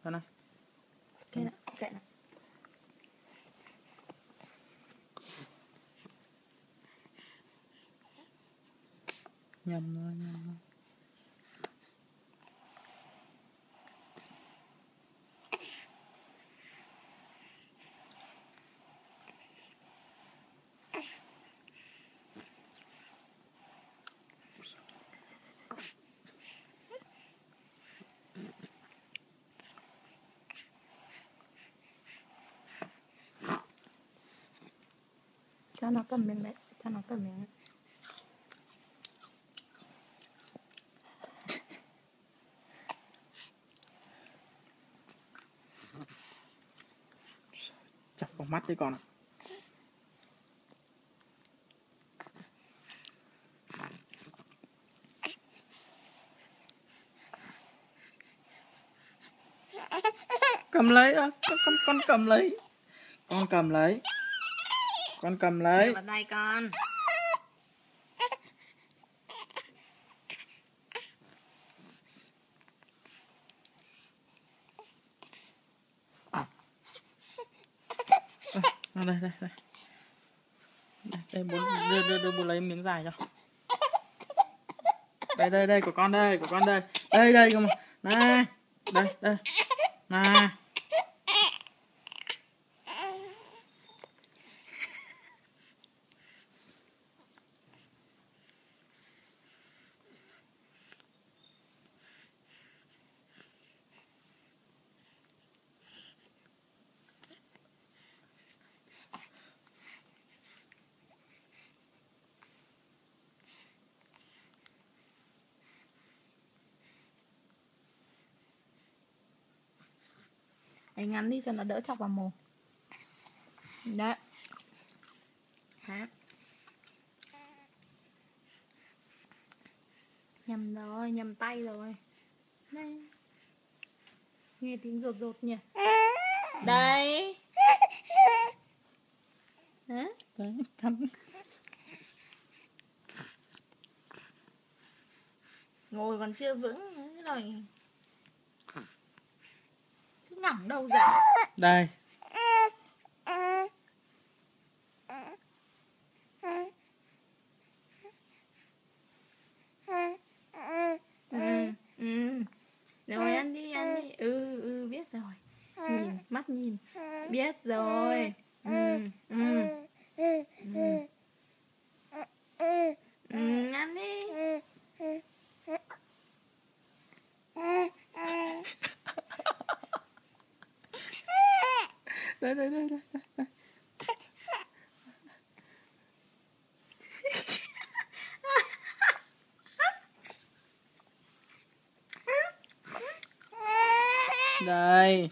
Con này. Kệ nào, kệ nào. Nhầm rồi, nhầm rồi. Cho nó cầm miếng đấy, cho nó cầm miếng đấy. Chọc vào mắt đi con ạ. Cầm lấy á, con cầm lấy. Con cầm lấy. Con cầm lấy. Đưa vào tay con. Đây đây đây. Đây bố đưa bố lấy miếng dài cho. Đây của con đây, của con đây. Đây cơ mà. Này. Đây. Này. Đấy, ngắn đi cho nó đỡ chọc vào mồm. Đấy. Hả? Nhầm rồi, nhầm tay rồi. Đây. Nghe tiếng rột rột nhỉ? Đây. Hả? Đấy, cắn. Ngồi còn chưa vững rồi. Chứ ngỏng đâu ra. Đây. Rồi ăn đi. Biết rồi. Nhìn, mắt nhìn. Biết rồi. Ăn đi. Đây. Đây.